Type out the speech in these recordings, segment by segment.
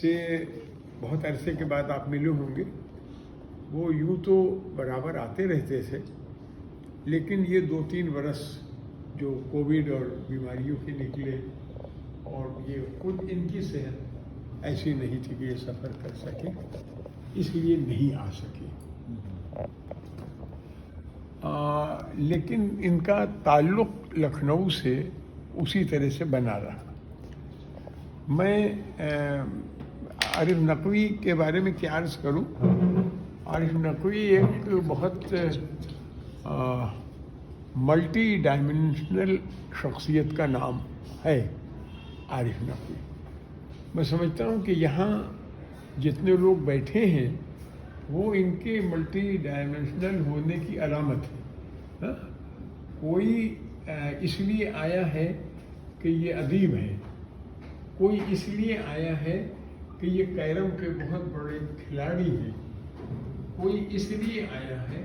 سے بہت عرصے کے بعد آپ ملے ہوں گے. وہ یوں تو برابر آتے رہتے تھے، لیکن یہ 2-3 برس جو کووڈ اور بیماریوں کے نکلے، اور یہ خود ان کی صحت ایسی نہیں تھی کہ یہ سفر کر سکے، اس لیے نہیں آ سکے. لیکن ان کا تعلق لکھنؤ سے اسی طرح سے بنا رہا. میں عارف نقوی کے بارے میں کیا عرض کروں. عارف نقوی ایک بہت ملٹی ڈائمینشنل شخصیت کا نام ہے. عارف نقوی، میں سمجھتا ہوں کہ یہاں جتنے لوگ بیٹھے ہیں وہ ان کے ملٹی ڈائمینشنل ہونے کی علامت ہے. کوئی اس لیے آیا ہے کہ یہ ادیب ہے، کوئی اس لیے آیا ہے کہ یہ کیرم کے بہت بڑے کھلاڑی ہیں، کوئی اس لیے آیا ہے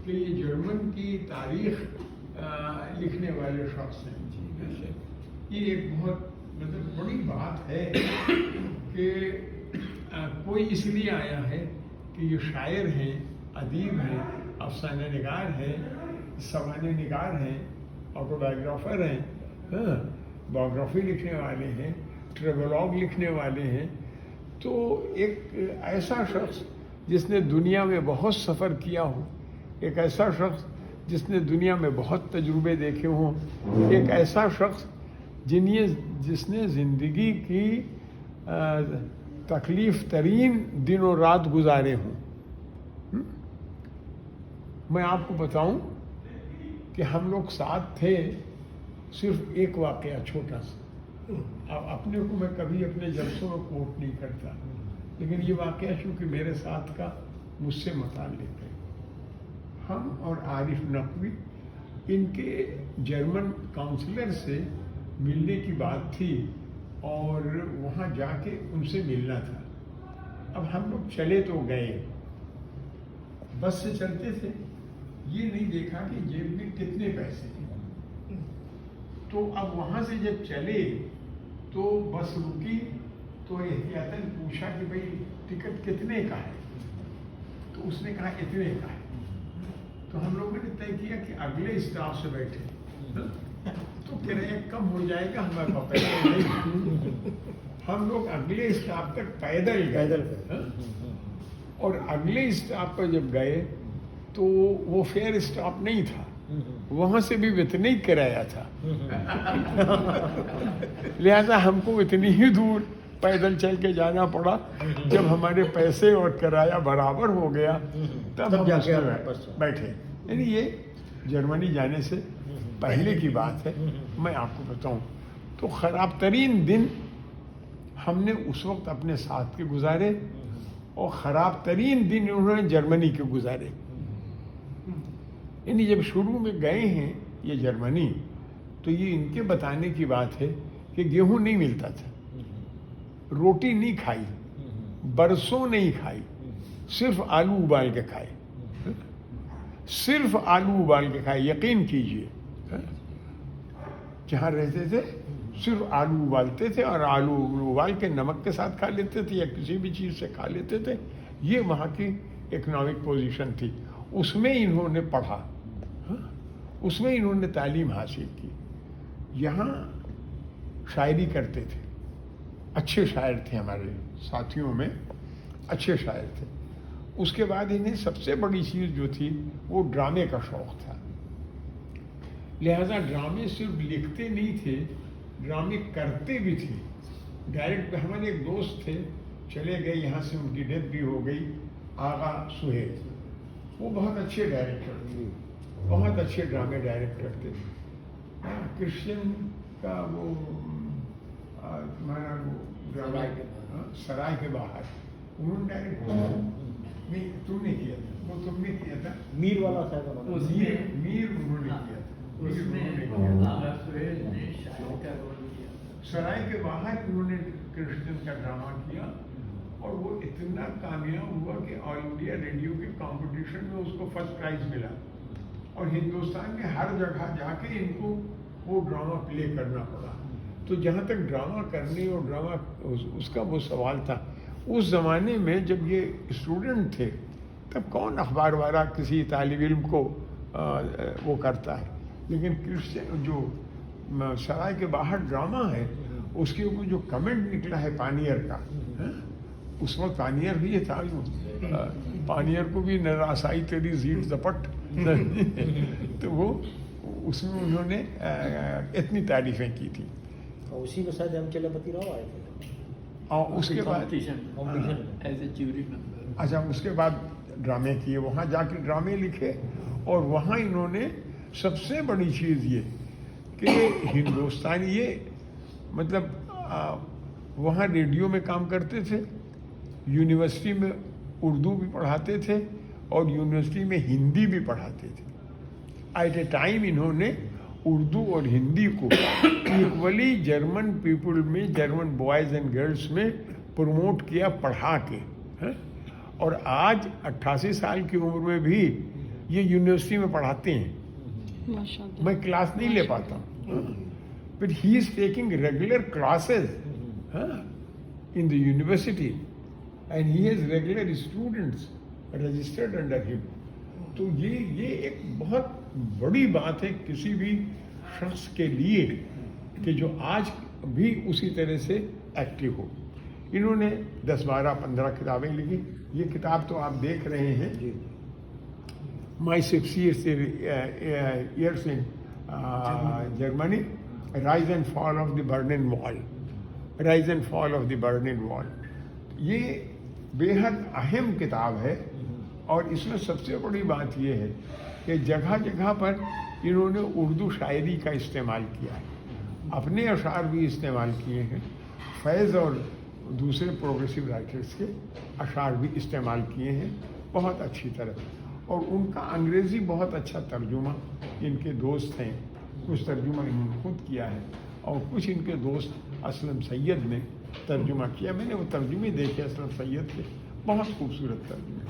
کہ یہ جرمن کی تاریخ لکھنے والے شخص ہیں. یہ ایک بہت بڑی بات ہے کہ کوئی اس لیے آیا ہے کہ یہ شاعر ہیں، ادیب ہیں، افسانہ نگار ہیں، سوانح نگار ہیں، آٹو بایوگرافر ہیں، بایوگرافی لکھنے والے ہیں، ٹریولوگ لکھنے والے ہیں. تو ایک ایسا شخص جس نے دنیا میں بہت سفر کیا ہو، ایک ایسا شخص جس نے دنیا میں بہت تجربے دیکھے ہوں، ایک ایسا شخص جس نے زندگی کی تکلیف ترین دن و رات گزارے ہوں. میں آپ کو بتاؤں کہ ہم لوگ ساتھ تھے. صرف ایک واقعہ چھوٹا سا، اپنے کو میں کبھی اپنے جلسوں میں کوٹ نہیں کرتا، لیکن یہ واقعہ چونکہ میرے ساتھ کا مجھ سے متعلق ہے. ہم اور عارف نقوی، ان کے جرمن کاؤنسلر سے ملنے کی بات تھی اور وہاں جا کے ان سے ملنا تھا. اب ہم لوگ چلے تو گئے، بس سے چلتے تھے، یہ نہیں دیکھا کہ جیب میں کتنے پیسے ہیں. تو اب وہاں سے جب چلے تو بس رکی تو احتیاطاً پوچھا کہ بھئی ٹکٹ کتنے کا ہے؟ تو اس نے کہا اتنے کا ہے. تو ہم لوگوں نے طے کیا کہ اگلے اسٹاپ سے بیٹھے تو کرایہ کم ہو جائے گا، ہمارے پاس پیسے نہیں. ہم لوگ اگلے اسٹاپ تک پیدل گئے، اور اگلے اسٹاپ پر جب گئے تو وہ فیئر اسٹاپ نہیں تھا، وہاں سے بھی اتنا ہی کرایہ تھا. لہذا ہم کو اتنی ہی دور پیدل چل کے جانا پڑا. جب ہمارے پیسے اور کرایہ برابر ہو گیا تب ہم اس میں بیٹھے. یعنی یہ جرمنی جانے سے پہلے کی بات ہے. میں آپ کو بتاؤں تو خراب ترین دن ہم نے اس وقت اپنے ساتھ کے گزارے، اور خراب ترین دن انہوں نے جرمنی کے گزارے. یعنی جب شروع میں گئے ہیں یہ جرمنی، تو یہ ان کے بتانے کی بات ہے کہ گیہوں نہیں ملتا تھا، روٹی نہیں کھائی، برسوں نہیں کھائی، صرف آلو ابال کے کھائے، صرف آلو ابال کے کھائے. یقین کیجئے جہاں رہتے تھے صرف آلو ابالتے تھے، اور آلو ابال کے نمک کے ساتھ کھا لیتے تھے یا کسی بھی چیز سے کھا لیتے تھے. یہ وہاں کی اکنامک پوزیشن تھی. اس میں انہوں نے پڑھا، اس میں انہوں نے تعلیم حاصل کی. یہاں شاعری کرتے تھے، اچھے شاعر تھے، ہمارے ساتھیوں میں اچھے شاعر تھے. اس کے بعد انہیں سب سے بڑی چیز جو تھی وہ ڈرامے کا شوق تھا. لہذا ڈرامے صرف لکھتے نہیں تھے، ڈرامے کرتے بھی تھے. ڈائریکٹ ہمارے ایک دوست تھے، چلے گئے یہاں سے، ان کی ڈیتھ بھی ہو گئی، آغا سہیل. وہ بہت اچھے ڈائریکٹر تھے، بہت اچھے ڈرامے ڈائریکٹر تھے. کرسچن کا وہ تمہارا وہ ڈرامہ سرائے کے باہر انہوں نے ڈائریکٹ کیا. نہیں، تم نے کیا تھا، وہ تم نے کیا تھا. میر والا تھا، میر انہوں نے کیا تھا. سرائے کے باہر انہوں نے کرسچن کا ڈرامہ کیا، اور وہ اتنا کامیاب ہوا کہ آل انڈیا ریڈیو کے کمپٹیشن میں اس کو فرسٹ پرائز ملا، اور ہندوستان میں ہر جگہ جا کے ان کو وہ ڈرامہ پلے کرنا پڑا. تو جہاں تک ڈرامہ کرنے اور ڈرامہ اس کا وہ سوال تھا، اس زمانے میں جب یہ اسٹوڈنٹ تھے تب کون اخبار والا کسی طالب علم کو وہ کرتا ہے، لیکن کرسچن جو سرائے کے باہر ڈرامہ ہے اس کے اوپر جو کمنٹ نکلا ہے پانیئر کا، اس وقت پانیئر بھی یہ تھا، پانیئر کو بھی نراس آئی تیری زیٹ زپٹ تو وہ اس میں انہوں نے اتنی تعریفیں کی تھی. اور اسی میں شاید ہم چلپتی راؤ آئے تھے، اور اس کے بعد اچھا اس کے بعد ڈرامے کیے، وہاں جا کے ڈرامے لکھے، اور وہاں انہوں نے سب سے بڑی چیز یہ کہ ہندوستانی یہ مطلب وہاں ریڈیو میں کام کرتے تھے، یونیورسٹی میں اردو بھی پڑھاتے تھے اور یونیورسٹی میں ہندی بھی پڑھاتے تھے. ایٹ اے ٹائم انہوں نے اردو اور ہندی کو ایکولی جرمن پیپل میں، جرمن بوائز اینڈ گرلس میں پروموٹ کیا پڑھا کے. اور آج 88 سال کی عمر میں بھی یہ یونیورسٹی میں پڑھاتے ہیں. میں کلاس نہیں لے پاتا ہوں، but he is taking regular classes in the university and he has regular students registered under ہم. تو یہ ایک بہت بڑی بات ہے کسی بھی شخص کے لیے کہ جو آج بھی اسی طرح سے ایکٹیو ہو. انہوں نے 10 12 15 کتابیں لکھی. یہ کتاب تو آپ دیکھ رہے ہیں، my 6 years in Germany, rise and fall of the Berlin wall, rise and fall of the Berlin wall. یہ بے حد اہم کتاب ہے، اور اس میں سب سے بڑی بات یہ ہے کہ جگہ جگہ پر انہوں نے اردو شاعری کا استعمال کیا ہے، اپنے اشعار بھی استعمال کیے ہیں، فیض اور دوسرے پروگریسو رائٹرز کے اشعار بھی استعمال کیے ہیں بہت اچھی طرح. اور ان کا انگریزی بہت اچھا ترجمہ ان کے دوست ہیں، کچھ ترجمہ انہوں نے خود کیا ہے اور کچھ ان کے دوست اسلم سید نے ترجمہ کیا. میں نے وہ ترجمے دیکھے اسلم سید کے، بہت خوبصورت ترجمے.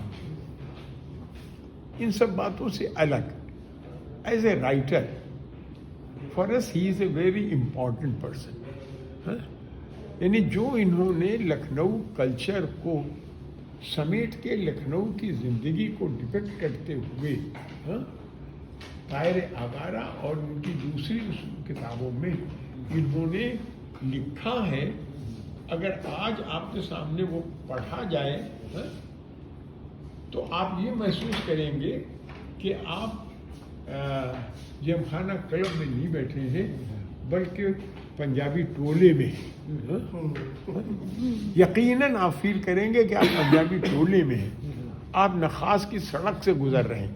ان سب باتوں سے الگ as a writer for us he is a very important person. یعنی جو انہوں نے لکھنؤ کلچر کو سمیٹ کے لکھنؤ کی زندگی کو ڈپکٹ کرتے ہوئے طائر آوارہ اور ان کی دوسری کتابوں میں انہوں نے لکھا ہے. اگر آج آپ کے سامنے وہ پڑھا جائے تو آپ یہ محسوس کریں گے کہ آپ جیم خانہ کلب میں نہیں بیٹھے ہیں بلکہ پنجابی ٹولے میں. یقیناً آپ فیل کریں گے کہ آپ پنجابی ٹولے میں ہیں، آپ نخاس کی سڑک سے گزر رہے ہیں.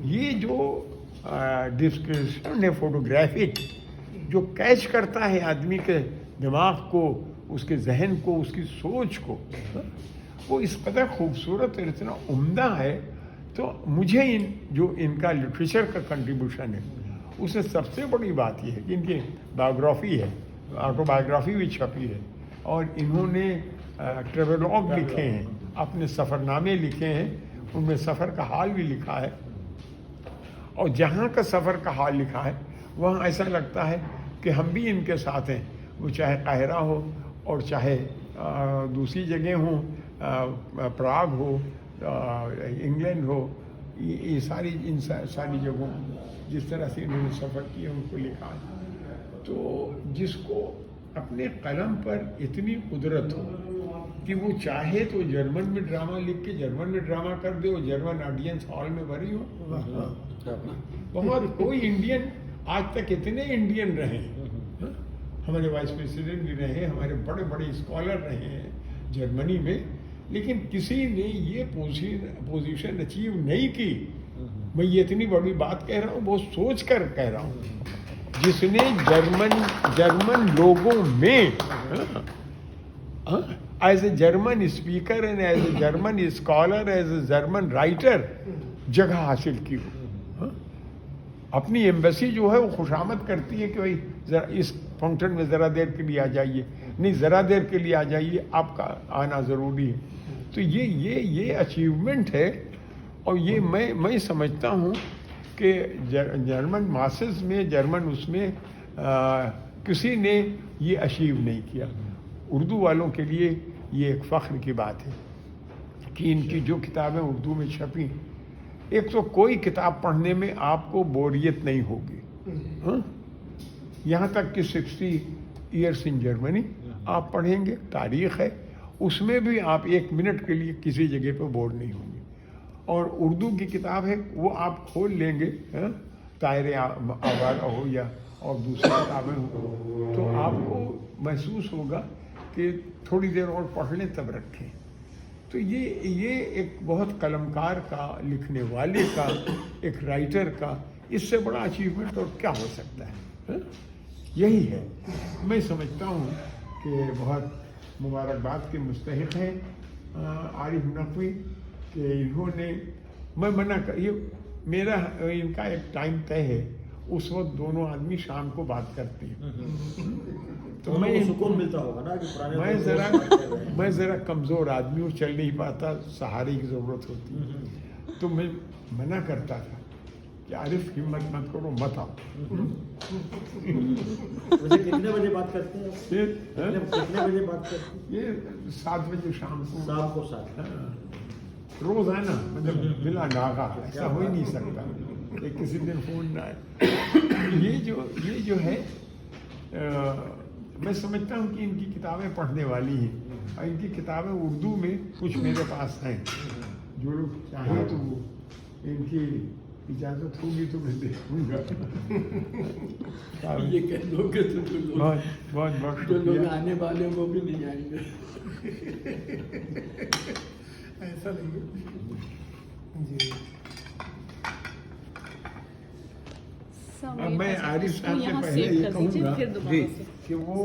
یہ جو ڈسکرپشن ہے فوٹوگرافک جو کیچ کرتا ہے آدمی کے دماغ کو، اس کے ذہن کو، اس کی سوچ کو، وہ اس قدر خوبصورت اور اتنا عمدہ ہے. تو مجھے جو ان کا لٹریچر کا کنٹریبیوشن ہے اس میں سب سے بڑی بات یہ ہے کہ ان کی بایوگرافی ہے، آٹو بایوگرافی بھی چھپی ہے، اور انہوں نے ٹریولوگ لکھے ہیں، اپنے سفر نامے لکھے ہیں، ان میں سفر کا حال بھی لکھا ہے. اور جہاں کا سفر کا حال لکھا ہے وہاں ایسا لگتا ہے کہ ہم بھی ان کے ساتھ ہیں، وہ چاہے قاہرہ ہو اور چاہے دوسری جگہ ہوں، پراگ ہو، انگلینڈ ہو، یہ ساری جگہوں جس طرح سے انہوں نے سفر کیا ان کو لکھا ہے. تو جس کو اپنے قلم پر اتنی قدرت ہو کہ وہ چاہے تو جرمن میں ڈرامہ لکھ کے جرمن میں ڈرامہ کر دے اور جرمن آڈینس ہال میں بھری ہو. بہت کوئی انڈین آج تک اتنے انڈین رہے ہیں، ہمارے وائس پریزیڈنٹ بھی رہے ہیں، ہمارے بڑے بڑے اسکالر رہے ہیں جرمنی میں، لیکن کسی نے یہ پوزیشن اچیو نہیں کی. میں یہ اتنی بڑی بات کہہ رہا ہوں، بہت سوچ کر کہہ رہا ہوں، جس نے جرمن لوگوں میں as a German speaker and as a German scholar as a German writer جگہ حاصل کی ہو. اپنی ایمبیسی جو ہے وہ خوشامد کرتی ہے کہ بھائی ذرا اس فنکشن میں ذرا دیر کے لیے آ جائیے، نہیں ذرا دیر کے لیے آ جائیے، آپ کا آنا ضروری ہے. تو یہ اچیومنٹ ہے، اور یہ میں سمجھتا ہوں کہ جرمن ماسز میں، جرمن اس میں کسی نے یہ اچیو نہیں کیا. اردو والوں کے لیے یہ ایک فخر کی بات ہے کہ ان کی جو کتابیں اردو میں چھپی، ایک تو کوئی کتاب پڑھنے میں آپ کو بوریت نہیں ہوگی. ہاں، یہاں تک کہ 60 ایئرس ان جرمنی آپ پڑھیں گے، تاریخ ہے، اس میں بھی آپ 1 منٹ کے لیے کسی جگہ پہ بور نہیں ہوں گے. اور اردو کی کتاب ہے وہ آپ کھول لیں گے، طائر آوارہ ہو یا اور دوسری کتابیں ہوں، تو آپ کو محسوس ہوگا کہ تھوڑی دیر اور پڑھ لیں تب رکھیں. تو یہ ایک بہت قلمکار کا، لکھنے والے کا، ایک رائٹر کا اس سے بڑا اچیومنٹ اور کیا ہو سکتا ہے. یہی ہے. میں سمجھتا ہوں کہ بہت مبارکباد کے مستحق ہیں عارف نقوی کہ انہوں نے، میں منع کر، یہ میرا ان کا ایک ٹائم طے ہے، اس وقت دونوں آدمی شام کو بات کرتے ہیں. تو تو میں سکون ملتا ہوگا نا کہ پرانے میں ذرا کمزور آدمی ہوں، چل نہیں پاتا، سہارے کی ضرورت ہوتی ہے. تو میں منع کرتا تھا کہ عارف ہمت مت کرو، مت آؤ. ویسے کتنے بجے بات کرتے ہیں؟ کتنے بجے بات کرتے ہیں؟ یہ 7 بجے شام کو. شام کو 7. روزانہ، مطلب بلا ناغہ، ایسا ہو ہی نہیں سکتا کہ کسی دن فون نہ آئے. یہ جو ہے، میں سمجھتا ہوں کہ ان کی کتابیں پڑھنے والی ہیں، اور ان کی کتابیں اردو میں کچھ میرے پاس ہیں. جو لوگ چاہیں تو وہ، ان کی اجازت ہوگی تو میں دیکھوں گا. یہ کہہ دو کہ بہت بہت جو لوگ شکریہ. آنے والے وہ بھی نہیں آئیں گے. ایسا نہیں ہے جی. اب میں عارف صاحب سے پہلے یہ کہوں گا کہ وہ